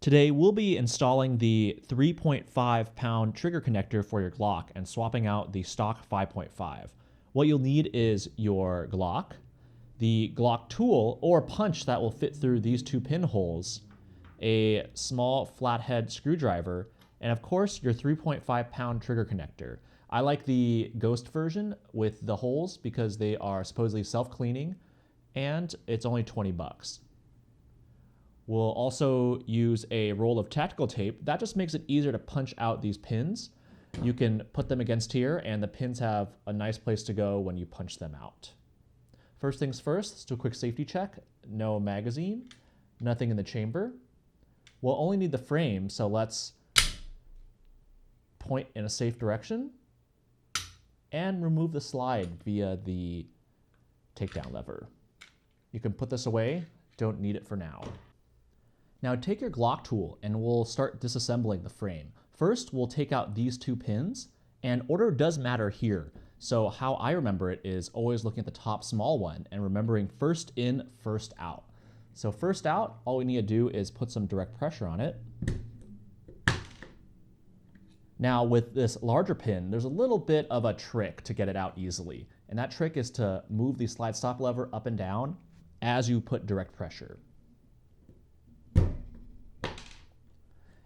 Today we'll be installing the 3.5 pound trigger connector for your Glock and swapping out the stock 5.5. What you'll need is your Glock, the Glock tool or punch that will fit through these two pinholes, a small flathead screwdriver, and of course your 3.5 pound trigger connector. I like the Ghost version with the holes because they are supposedly self-cleaning and it's only 20 bucks. We'll also use a roll of tactical tape. That just makes it easier to punch out these pins. You can put them against here and the pins have a nice place to go when you punch them out. First things first, let's do a quick safety check. No magazine, nothing in the chamber. We'll only need the frame, so let's point in a safe direction and remove the slide via the takedown lever. You can put this away, don't need it for now. Now take your Glock tool and we'll start disassembling the frame. First, we'll take out these two pins, and order does matter here. So how I remember it is always looking at the top small one and remembering first in, first out. So first out, all we need to do is put some direct pressure on it. Now with this larger pin, there's a little bit of a trick to get it out easily. And that trick is to move the slide stop lever up and down as you put direct pressure.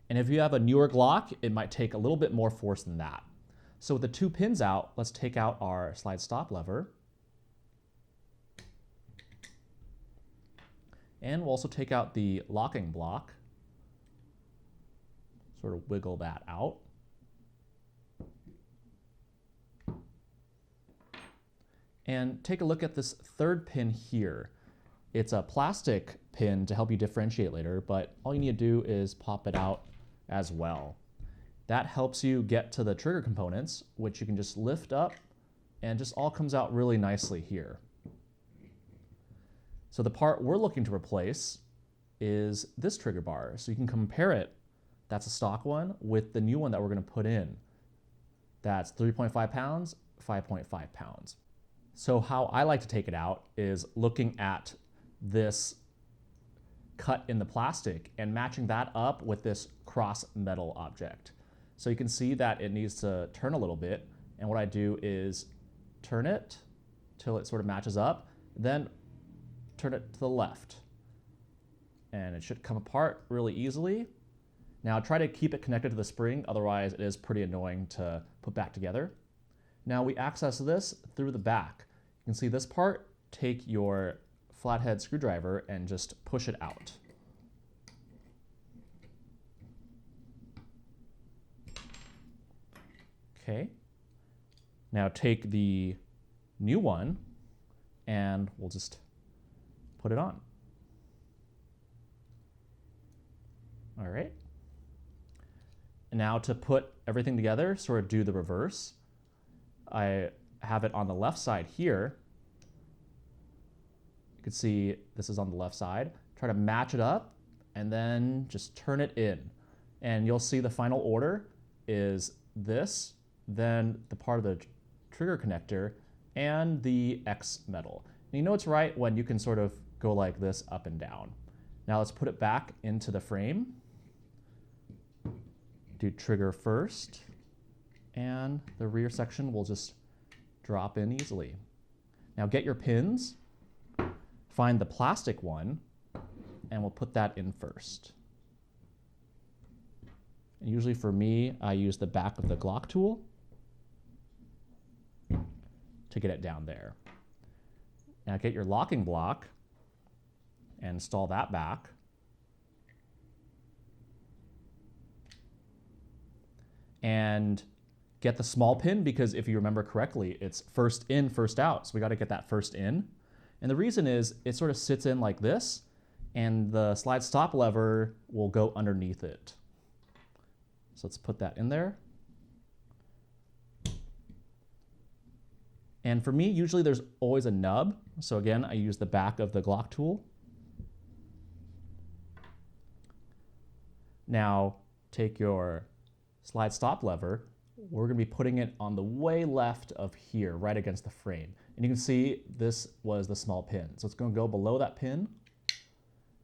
And if you have a newer Glock, it might take a little bit more force than that. So with the two pins out, let's take out our slide stop lever. And we'll also take out the locking block. Sort of wiggle that out. And take a look at this third pin here. It's a plastic pin to help you differentiate later, but all you need to do is pop it out as well. That helps you get to the trigger components, which you can just lift up and just all comes out really nicely here. So the part we're looking to replace is this trigger bar. So you can compare it, that's a stock one, with the new one that we're going to put in. That's 3.5 pounds, 5.5 pounds. So how I like to take it out is looking at this cut in the plastic and matching that up with this cross metal object. So you can see that it needs to turn a little bit, and what I do is turn it till it sort of matches up, then turn it to the left. And it should come apart really easily. Now try to keep it connected to the spring, otherwise it is pretty annoying to put back together. Now we access this through the back. You can see this part, take your flathead screwdriver and just push it out. Okay. Now take the new one and we'll just put it on. All right. And now to put everything together, sort of do the reverse. I have it on the left side here. You can see this is on the left side. Try to match it up and then just turn it in. And you'll see the final order is this, then the part of the trigger connector, and the X metal. And you know it's right when you can sort of go like this up and down. Now let's put it back into the frame. Do trigger first, and the rear section will just drop in easily. Now get your pins, find the plastic one, and we'll put that in first. And usually for me, I use the back of the Glock tool to get it down there. Now get your locking block and install that back. And get the small pin, because if you remember correctly, it's first in, first out. So we got to get that first in. And the reason is it sort of sits in like this, and the slide stop lever will go underneath it. So let's put that in there. And for me, usually there's always a nub. So again, I use the back of the Glock tool. Now take your slide stop lever. We're going to be putting it on the way left of here, right against the frame. And you can see this was the small pin. So it's going to go below that pin,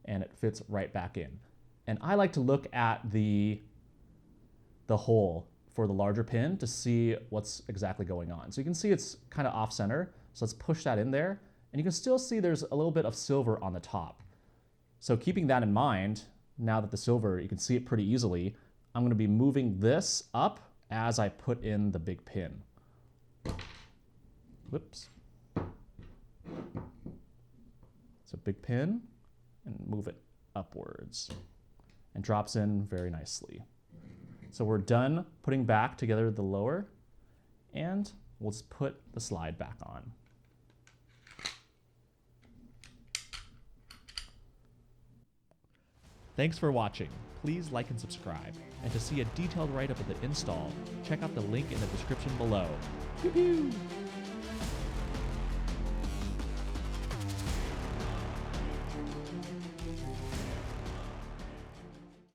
and it fits right back in. And I like to look at the hole for the larger pin to see what's exactly going on. So you can see it's kind of off center. So let's push that in there. And you can still see there's a little bit of silver on the top. So keeping that in mind, now that the silver, you can see it pretty easily, I'm going to be moving this up as I put in the big pin. Whoops. So big pin, and move it upwards. And drops in very nicely. So we're done putting back together the lower, and we'll just put the slide back on. Thanks for watching. Please like and subscribe. And to see a detailed write-up of the install, check out the link in the description below. Pew pew!